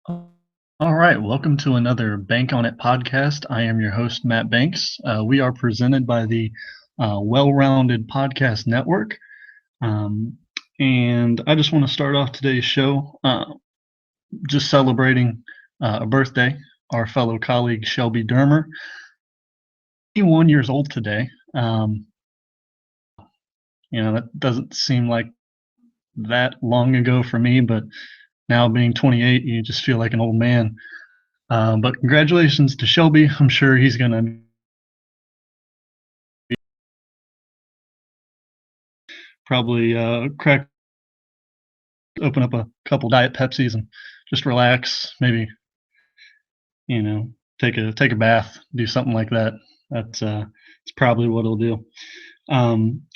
All right, welcome to another Bank on It podcast. I am your host, Matt Banks. We are presented by the Well Rounded Podcast Network. Um, and I just want to start off today's show just celebrating a birthday. Our fellow colleague, Shelby Dermer, 21 years old today. That doesn't seem like that long ago for me, but now being 28, you just feel like an old man. But congratulations to Shelby. I'm sure he's going to probably open up a couple Diet Pepsis and just relax. Maybe you know take a bath, do something like that. It's probably what he'll do.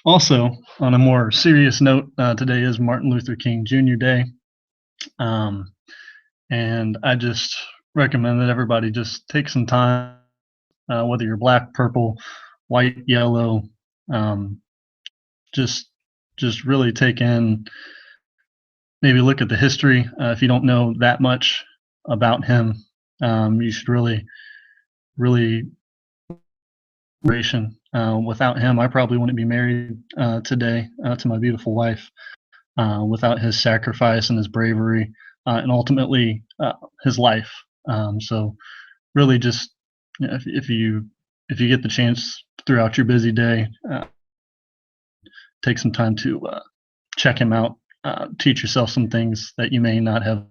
Also, on a more serious note, today is Martin Luther King Jr. Day, um, and I just recommend that everybody just take some time, whether you're black, purple, white, yellow, um, just just really take in, maybe look at the history. If you don't know that much about him, you should really without him, I probably wouldn't be married today to my beautiful wife. Without his sacrifice and his bravery, and ultimately his life. So really, just if you get the chance throughout your busy day, take some time to check him out, teach yourself some things that you may not have.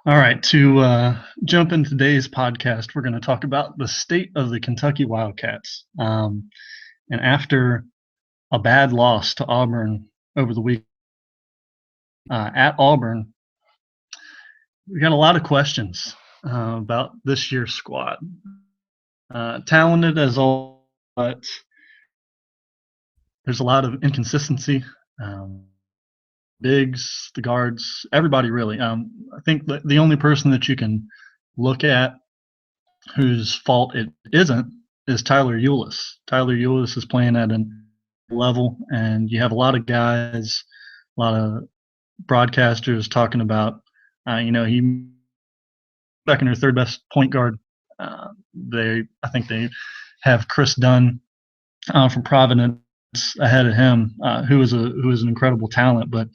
All right, to jump into today's podcast, we're going to talk about the state of the Kentucky Wildcats. And after a bad loss to Auburn over the week at Auburn, we got a lot of questions about this year's squad. Talented as all, but there's a lot of inconsistency. Bigs, the guards, everybody really. I think the only person that you can look at whose fault it isn't is Tyler Eulis. Tyler Eulis is playing at a level, and you have a lot of guys, a lot of broadcasters talking about, he second or third best point guard. I think they have Chris Dunn from Providence ahead of him, who is an incredible talent. But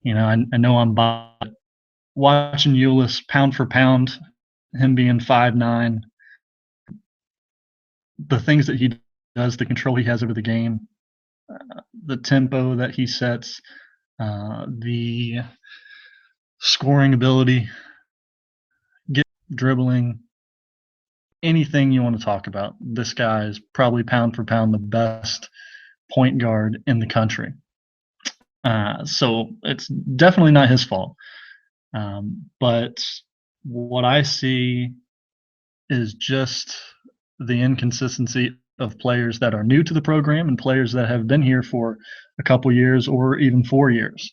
I know I'm watching Eulis pound for pound, him being 5'9", the things that he does, the control he has over the game, the tempo that he sets, the scoring ability, dribbling, anything you want to talk about. This guy is probably pound for pound the best point guard in the country. So it's definitely not his fault. But what I see is just the inconsistency of players that are new to the program and players that have been here for a couple years or even 4 years.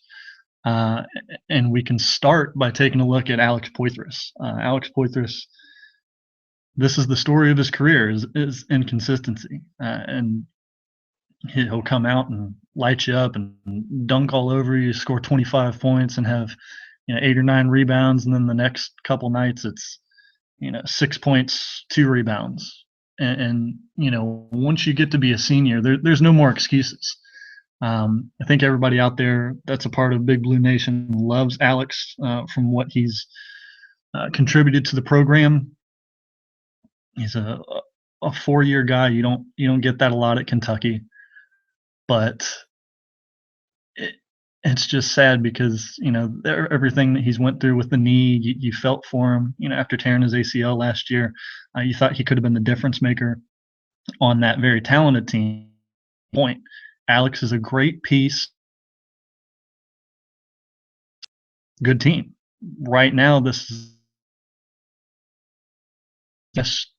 And we can start by taking a look at Alex Poythress. Alex Poythress, this is the story of his career, is inconsistency. And he'll come out and light you up and dunk all over you, score 25 points and have 8 or 9 rebounds, and then the next couple nights it's 6 points, 2 rebounds. And once you get to be a senior, there's no more excuses. I think everybody out there that's a part of Big Blue Nation loves Alex from what he's contributed to the program. He's a 4-year guy. You don't get that a lot at Kentucky, but it's just sad because everything that he's went through with the knee, you felt for him. After tearing his ACL last year, you thought he could have been the difference maker on that very talented team. Point. Alex is a great piece. Good team. Right now, this is just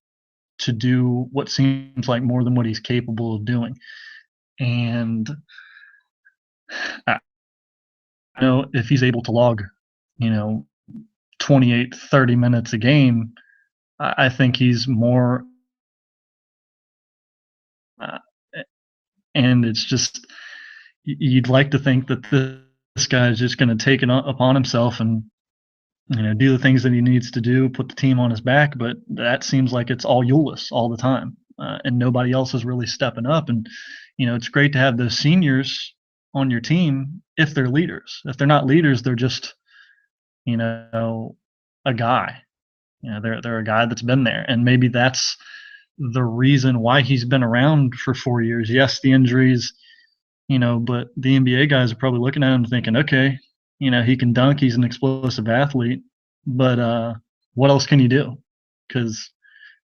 to do what seems like more than what he's capable of doing. And I know if he's able to log, 28, 30 minutes a game, I think he's more. And it's just, you'd like to think that this guy is just going to take it upon himself and do the things that he needs to do, put the team on his back. But that seems like it's all Eulis all the time, and nobody else is really stepping up. And it's great to have those seniors on your team if they're leaders. If they're not leaders, they're just a guy. They're a guy that's been there, and maybe that's the reason why he's been around for 4 years. Yes, the injuries, but the NBA guys are probably looking at him thinking, okay, he can dunk, he's an explosive athlete, but what else can you do? Because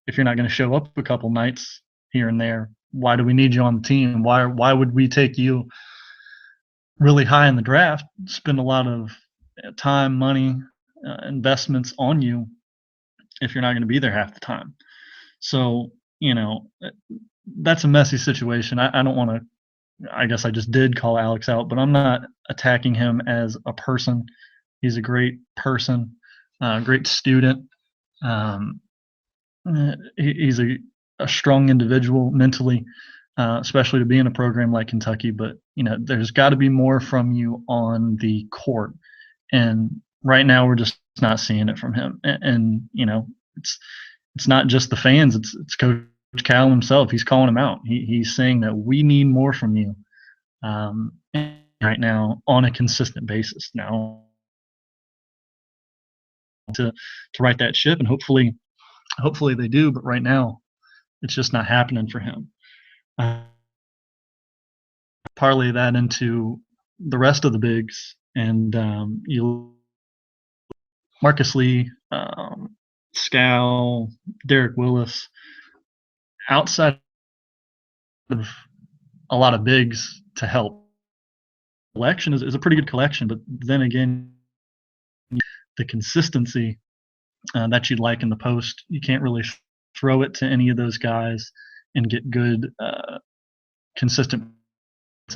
if you're not going to show up a couple nights here and there, why do we need you on the team? Why would we take you really high in the draft, spend a lot of time, money, investments on you if you're not going to be there half the time? So that's a messy situation. I don't want to. I guess I just did call Alex out, but I'm not attacking him as a person. He's a great person, great student. Um, he's a strong individual mentally, especially to be in a program like Kentucky. But there's got to be more from you on the court, and right now we're just not seeing it from him. And it's not just the fans; it's Coach Cal himself. He's calling him out. He's saying that we need more from you right now on a consistent basis. Now to right that ship, and hopefully they do. But right now, it's just not happening for him. Parlay that into the rest of the bigs, and you Marcus Lee, Scal, Derek Willis, outside of a lot of bigs to help. Collection is a pretty good collection, but then again, the consistency that you'd like in the post, you can't really throw it to any of those guys and get good, consistent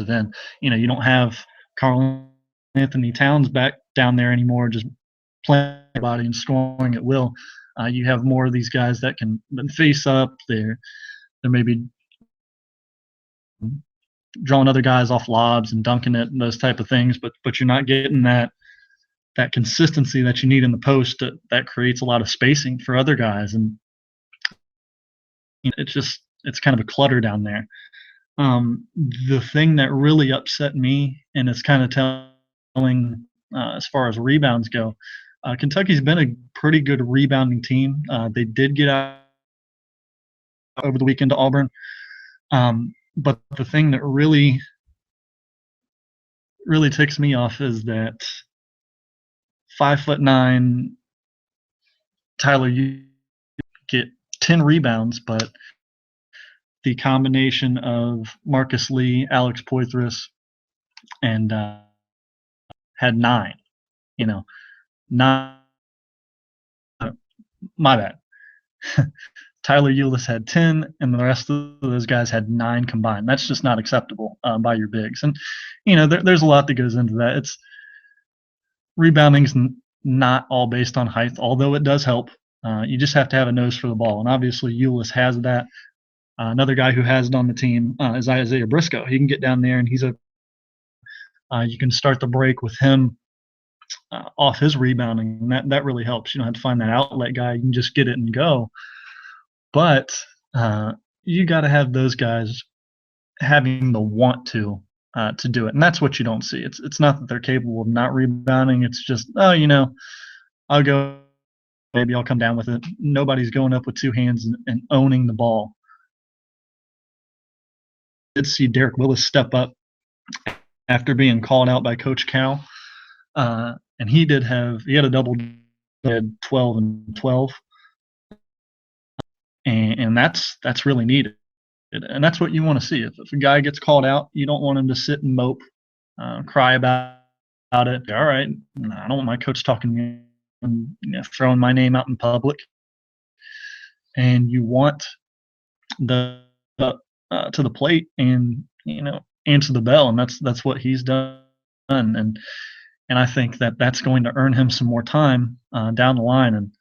end. You don't have Carl Anthony Towns back down there anymore, just playing body and scoring at will. You have more of these guys that can face up. They're maybe drawing other guys off lobs and dunking it and those type of things, but you're not getting that consistency that you need in the post that creates a lot of spacing for other guys. And it's kind of a clutter down there. The thing that really upset me, and it's kind of telling as far as rebounds go, Kentucky's been a pretty good rebounding team. They did get out over the weekend to Auburn, but the thing that really ticks me off is that 5'9" Tyler, you get 10 rebounds, but the combination of Marcus Lee, Alex Poitras, and had 9. 9. My bad. Tyler Eulis had 10, and the rest of those guys had 9 combined. That's just not acceptable by your bigs. And there's a lot that goes into that. It's rebounding's not all based on height, although it does help. You just have to have a nose for the ball, and obviously Eulis has that. Another guy who has it on the team is Isaiah Briscoe. He can get down there, and you can start the break with him off his rebounding, and that really helps. You don't have to find that outlet guy. You can just get it and go. But you got to have those guys having the want to do it, and that's what you don't see. It's not that they're capable of not rebounding. It's just I'll go. Maybe I'll come down with it. Nobody's going up with two hands and owning the ball. I did see Derek Willis step up after being called out by Coach Cal, and he had a double, had 12 and 12, and that's really needed, and that's what you want to see. If a guy gets called out, you don't want him to sit and mope, cry about it. All right, I don't want my coach talking to me and throwing my name out in public. And you want the to the plate and answer the bell, and that's what he's done. And I think that's going to earn him some more time down the line.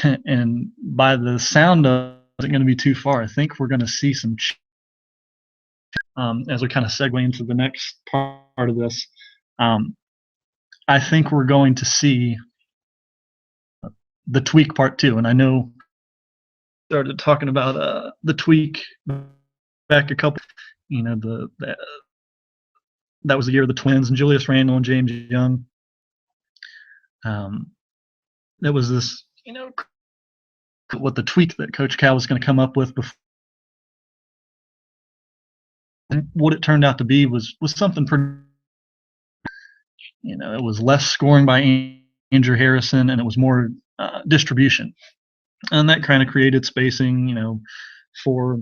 And by the sound of it, isn't going to be too far. I think we're going to see some as we kind of segue into the next part of this. I think we're going to see the tweak part too. And I know started talking about the tweak back a couple. The that was the year of the twins and Julius Randle and James Young. That was this, what the tweak that Coach Cal was going to come up with before. And what it turned out to be was something pretty. It was less scoring by Andrew Harrison, and it was more distribution, and that kind of created spacing, for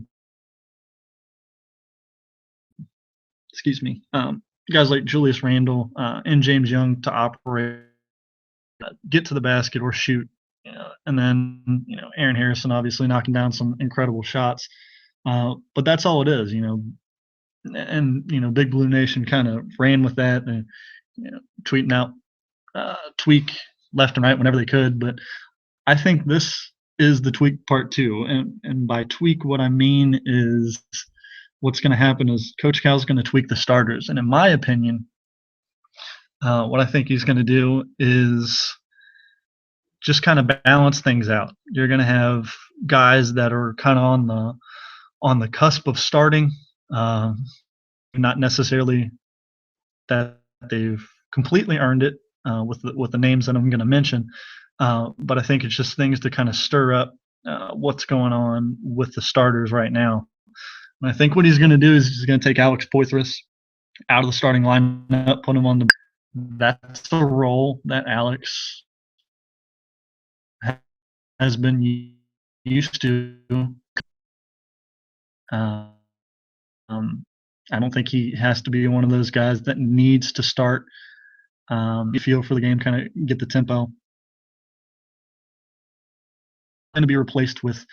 guys like Julius Randle and James Young to operate, get to the basket or shoot, and then Aaron Harrison obviously knocking down some incredible shots, but that's all it is, and Big Blue Nation kind of ran with that and tweeting out tweak left and right whenever they could. But I think this is the tweak part two, and by tweak what I mean is what's going to happen is Coach Cal's going to tweak the starters, and in my opinion, what I think he's going to do is just kind of balance things out. You're going to have guys that are kind of on the cusp of starting, not necessarily that they've completely earned it with the names that I'm going to mention, but I think it's just things to kind of stir up what's going on with the starters right now. And I think what he's going to do is he's going to take Alex Poitras out of the starting lineup, put him on the. That's the role that Alex has been used to. I don't think he has to be one of those guys that needs to start. You feel for the game, kind of get the tempo. Going to be replaced with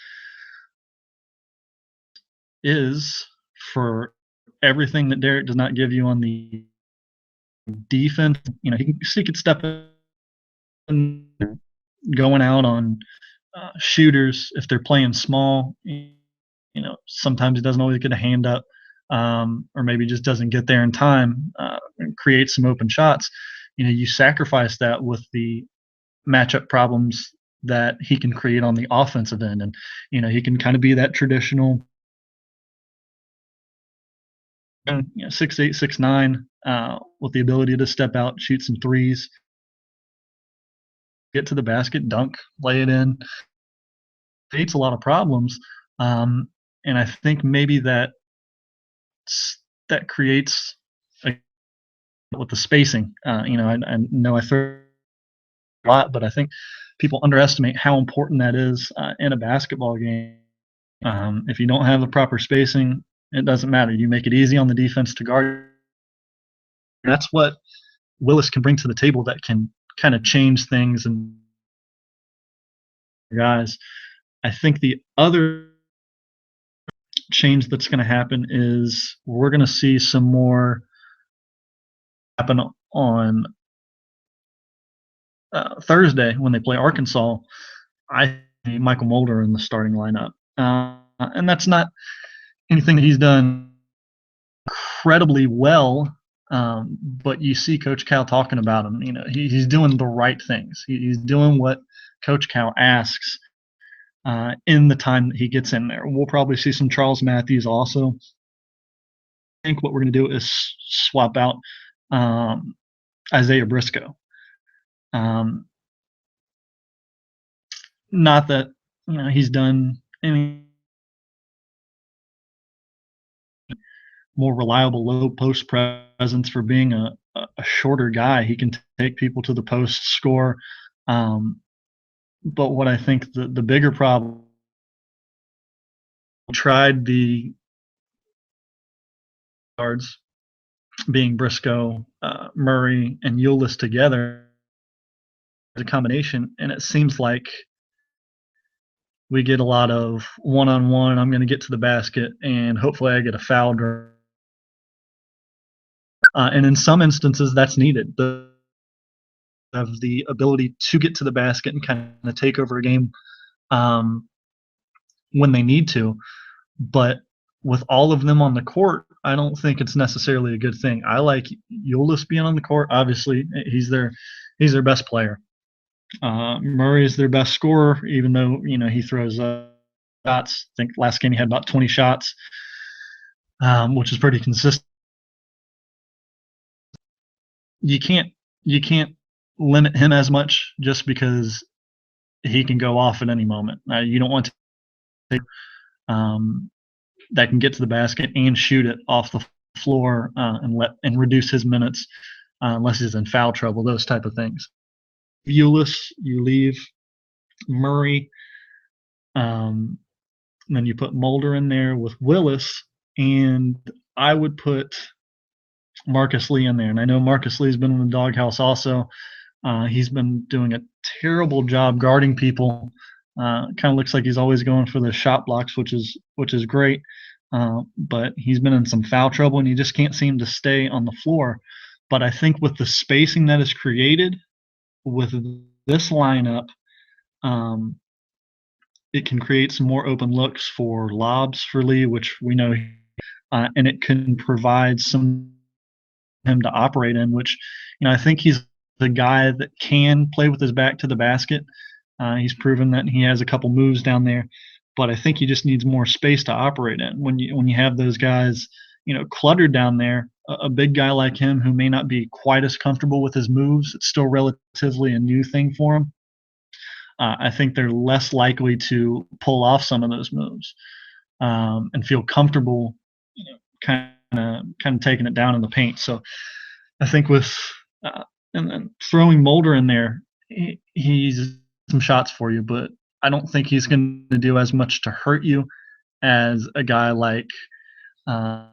is for everything that Derek does not give you on the defense. He could step in, going out on shooters if they're playing small. Sometimes he doesn't always get a hand up, or maybe just doesn't get there in time and create some open shots. You sacrifice that with the matchup problems that he can create on the offensive end, and he can kind of be that traditional 6'8", 6'9", with the ability to step out, shoot some threes, get to the basket, dunk, lay it in. Creates a lot of problems, and I think maybe that creates with the spacing. I know I throw a lot, but I think people underestimate how important that is in a basketball game. If you don't have the proper spacing, it doesn't matter. You make it easy on the defense to guard. That's what Willis can bring to the table that can kind of change things. And guys, I think the other change that's going to happen is we're going to see some more happen on Thursday when they play Arkansas. I see Michael Mulder in the starting lineup, and that's not anything that he's done incredibly well, but you see Coach Cal talking about him. He's doing the right things. He's doing what Coach Cal asks in the time that he gets in there. We'll probably see some Charles Matthews also. I think what we're going to do is swap out Isaiah Briscoe. Not that he's done any more reliable low post presence for being a shorter guy. He can take people to the post, score. But what I think the bigger problem, tried the guards being Briscoe, Murray, and Eulis together as a combination, and it seems like we get a lot of one-on-one. I'm going to get to the basket, and hopefully I get a foul draw. And in some instances, that's needed. Have the ability to get to the basket and kind of take over a game when they need to. But with all of them on the court, I don't think it's necessarily a good thing. I like Eulis being on the court. Obviously, he's their best player. Murray's their best scorer, even though he throws shots. I think last game he had about 20 shots, which is pretty consistent. You can't limit him as much just because he can go off at any moment. You don't want to take that can get to the basket and shoot it off the floor and reduce his minutes unless he's in foul trouble. Those type of things. Viewless, you leave Murray. Then you put Mulder in there with Willis, and I would put Marcus Lee in there. And I know Marcus Lee's been in the doghouse also. He's been doing a terrible job guarding people. Kind of looks like he's always going for the shot blocks, which is great. But he's been in some foul trouble, and he just can't seem to stay on the floor. But I think with the spacing that is created with this lineup, it can create some more open looks for lobs for Lee, which we know, and it can provide some him to operate in, which I think he's the guy that can play with his back to the basket. He's proven that he has a couple moves down there, but I think he just needs more space to operate in. When you have those guys, cluttered down there, a big guy like him who may not be quite as comfortable with his moves, it's still relatively a new thing for him. I think they're less likely to pull off some of those moves and feel comfortable, kind of taking it down in the paint. So I think with and then throwing Mulder in there, he's some shots for you, but I don't think he's going to do as much to hurt you as a guy like uh,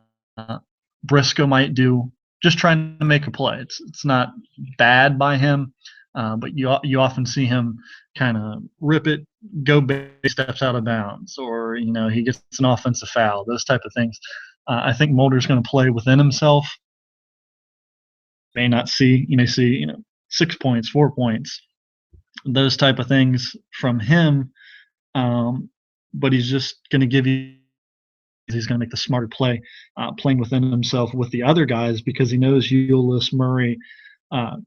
Briscoe might do, just trying to make a play. It's not bad by him, but you often see him kind of rip it, go steps out of bounds, or he gets an offensive foul, those type of things. I think Mulder's going to play within himself. May not see, 6 points, 4 points, those type of things from him. But he's just going to give you. He's going to make the smarter play, playing within himself with the other guys because he knows Ulyss, Murray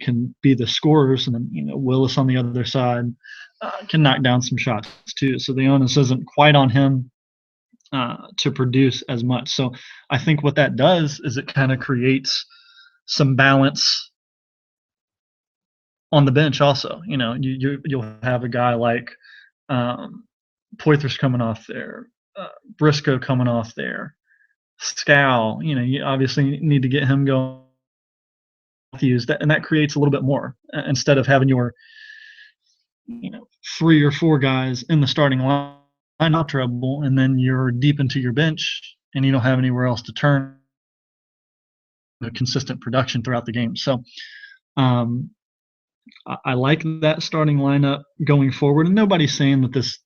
can be the scorers, and then Willis on the other side can knock down some shots too. So the onus isn't quite on him to produce as much. So I think what that does is it kind of creates some balance on the bench also. You'll have a guy like Poitras coming off there, Briscoe coming off there, Scal. You obviously need to get him going. And that creates a little bit more instead of having your 3 or 4 guys in the starting line out trouble, and then you're deep into your bench and you don't have anywhere else to turn consistent production throughout the game. So I like that starting lineup going forward, and nobody's saying that this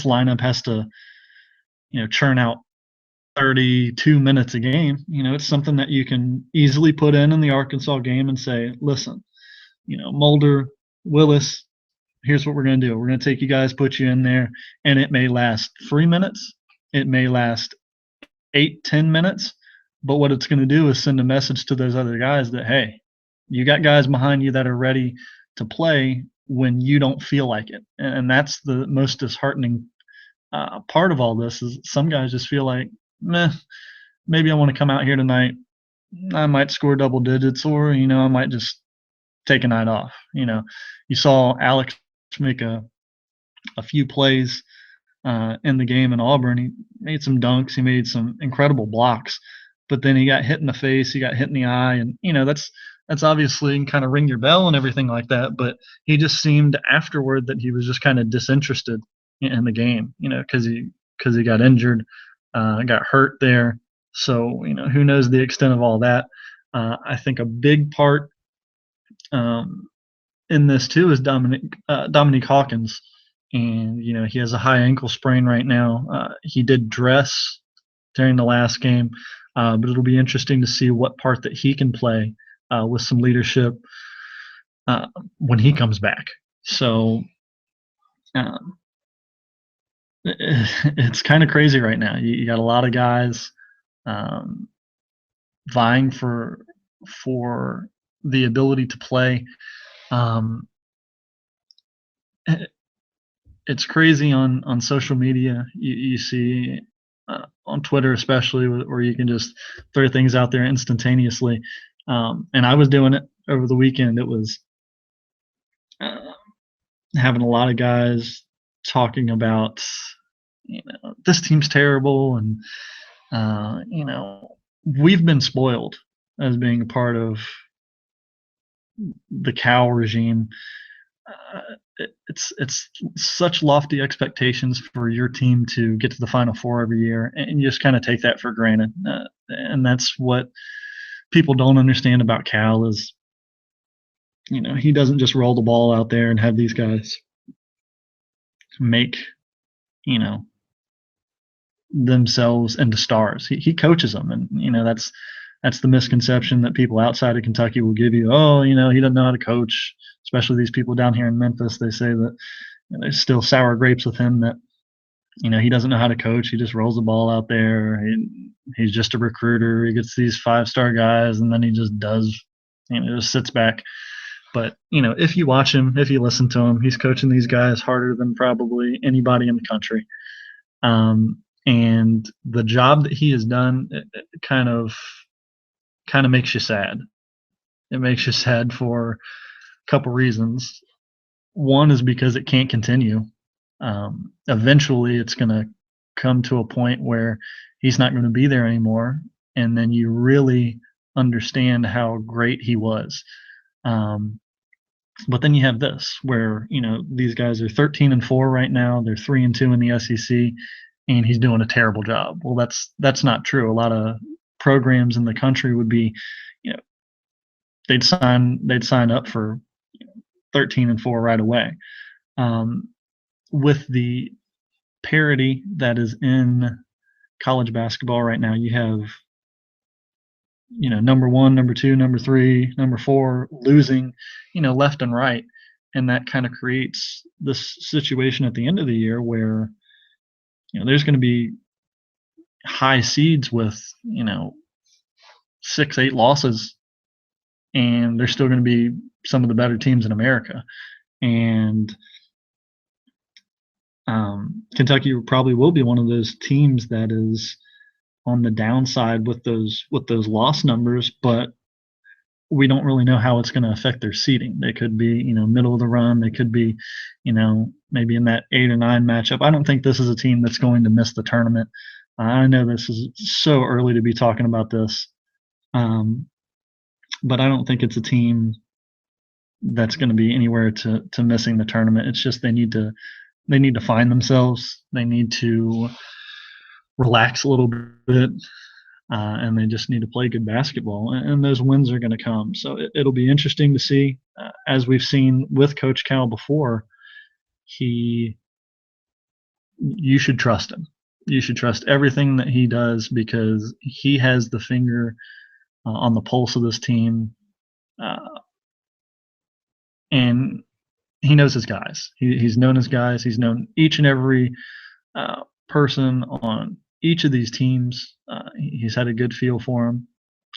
lineup has to churn out 32 minutes a game. It's something that you can easily put in the Arkansas game and say, listen, Mulder, Willis, here's what we're going to do. We're going to take you guys, put you in there, and it may last 3 minutes. It may last 8-10 minutes. But what it's going to do is send a message to those other guys that, hey, you got guys behind you that are ready to play when you don't feel like it. And that's the most disheartening part of all this is some guys just feel like, maybe I want to come out here tonight. I might score double digits, or, I might just take a night off. You saw Alex make a few plays in the game in Auburn. He made some dunks. He made some incredible blocks, but then he got hit in the face. He got hit in the eye, and that's obviously kind of ring your bell and everything like that. But he just seemed afterward that he was just kind of disinterested in the game, because he got injured, got hurt there. So who knows the extent of all that. I think a big part in this too is Dominique Hawkins, and he has a high ankle sprain right now. He did dress during the last game, but it'll be interesting to see what part that he can play with some leadership when he comes back. So it's kind of crazy right now. You got a lot of guys vying for the ability to play. it's crazy on social media. You see on Twitter especially, where you can just throw things out there instantaneously. And I was doing it over the weekend. It was uh, having a lot of guys talking about, this team's terrible, and we've been spoiled as being a part of the Cal regime. It's such lofty expectations for your team to get to the Final Four every year, and you just kind of take that for granted. And that's what people don't understand about Cal is, he doesn't just roll the ball out there and have these guys make, you know, themselves into stars. He coaches them, and that's the misconception that people outside of Kentucky will give you. Oh, he doesn't know how to coach. Especially these people down here in Memphis, they say that there's still sour grapes with him. That he doesn't know how to coach. He just rolls the ball out there. He's just a recruiter. He gets these 5-star guys, and then he just does. Just sits back. But if you watch him, if you listen to him, he's coaching these guys harder than probably anybody in the country. And the job that he has done, it kind of makes you sad. It makes you sad for a couple reasons. One is because it can't continue. Eventually, it's going to come to a point where he's not going to be there anymore, and then you really understand how great he was. But then you have this, where these guys are 13-4 right now. They're 3-2 in the SEC, and he's doing a terrible job. Well, that's not true. A lot of programs in the country would be, they'd sign up for 13-4 right away. With the parity that is in college basketball right now, you have number 1, number 2, number 3, number 4 losing, left and right, and that kind of creates this situation at the end of the year where there's going to be high seeds with 6, 8 losses, and they're still going to be some of the better teams in America. And Kentucky probably will be one of those teams that is on the downside with those loss numbers, but we don't really know how it's going to affect their seeding. They could be, middle of the run. They could be, maybe in that 8 or 9 matchup. I don't think this is a team that's going to miss the tournament. I know this is so early to be talking about this, but I don't think it's a team that's going to be anywhere to missing the tournament. It's just they need to find themselves. They need to relax a little bit, and they just need to play good basketball. And those wins are going to come. So it'll be interesting to see. As we've seen with Coach Cal before, you should trust him. You should trust everything that he does because he has the finger on the pulse of this team, and he knows his guys. He's known his guys. He's known each and every person on each of these teams. He's had a good feel for them,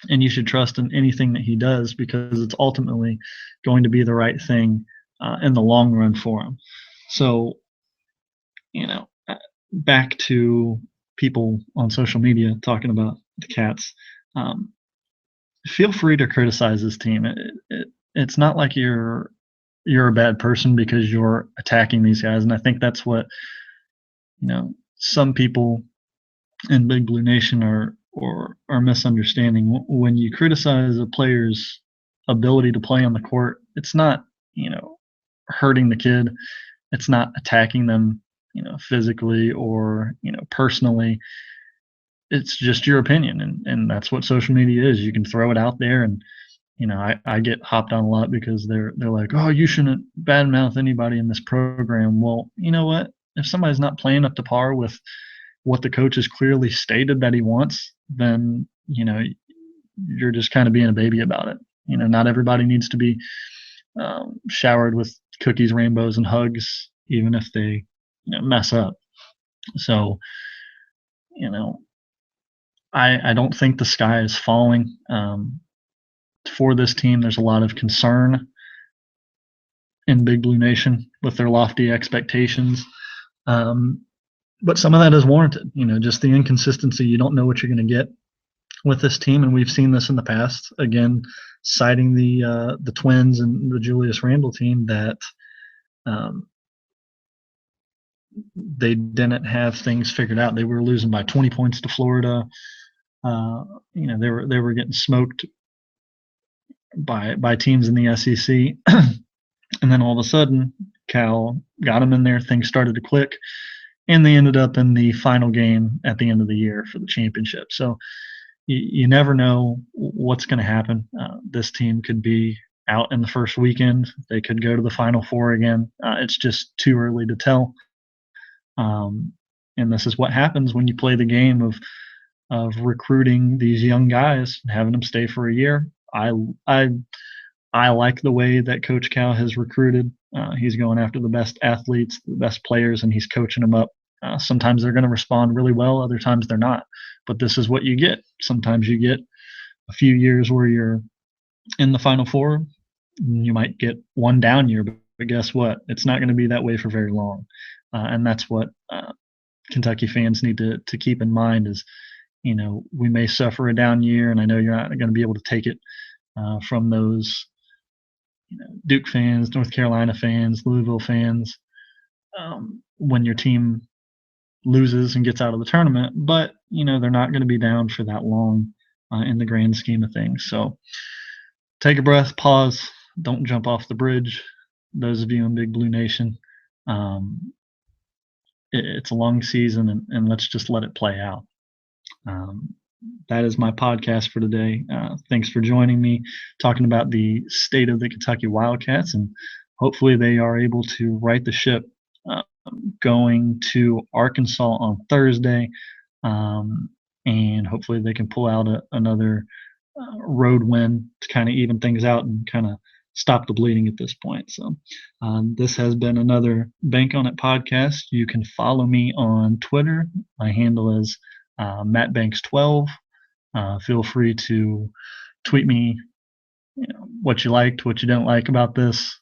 and you should trust in anything that he does because it's ultimately going to be the right thing in the long run for him. So, back to people on social media talking about the Cats. Feel free to criticize this team. It's not like you're a bad person because you're attacking these guys, and I think that's what some people in Big Blue Nation are misunderstanding. When you criticize a player's ability to play on the court, it's not hurting the kid. It's not attacking them physically or personally. It's just your opinion, and that's what social media is. You can throw it out there, and I get hopped on a lot because they're like, oh, you shouldn't badmouth anybody in this program. Well, you know what? If somebody's not playing up to par with what the coach has clearly stated that he wants, then you're just kind of being a baby about it. Not everybody needs to be showered with cookies, rainbows, and hugs, even if they mess up. So, I don't think the sky is falling for this team. There's a lot of concern in Big Blue Nation with their lofty expectations. But some of that is warranted. Just the inconsistency. You don't know what you're going to get with this team, and we've seen this in the past. Again, citing the Twins and the Julius Randle team, that they didn't have things figured out. They were losing by 20 points to Florida. They were getting smoked by teams in the SEC, and then all of a sudden, Cal got them in there. Things started to click, and they ended up in the final game at the end of the year for the championship. So you never know what's going to happen. This team could be out in the first weekend. They could go to the Final Four again. It's just too early to tell. And this is what happens when you play the game of recruiting these young guys and having them stay for a year. I like the way that Coach Cal has recruited. He's going after the best athletes, the best players, and he's coaching them up. Sometimes they're going to respond really well. Other times they're not. But this is what you get. Sometimes you get a few years where you're in the Final Four. You might get one down year, but guess what? It's not going to be that way for very long. And that's what Kentucky fans need to keep in mind is, we may suffer a down year, and I know you're not going to be able to take it from those Duke fans, North Carolina fans, Louisville fans, when your team loses and gets out of the tournament, but they're not going to be down for that long in the grand scheme of things. So take a breath, pause, don't jump off the bridge. Those of you in Big Blue Nation, it's a long season, and let's just let it play out. That is my podcast for today. Thanks for joining me, talking about the state of the Kentucky Wildcats, and hopefully they are able to right the ship going to Arkansas on Thursday, and hopefully they can pull out another road win to kind of even things out and kind of stop the bleeding at this point. So this has been another Bank on It podcast. You can follow me on Twitter. My handle is MattBanks12. Feel free to tweet me what you liked, what you didn't like about this.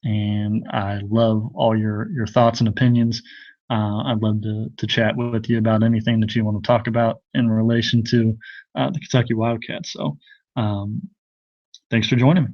And I love all your thoughts and opinions. I'd love to chat with you about anything that you want to talk about in relation to the Kentucky Wildcats. So thanks for joining me.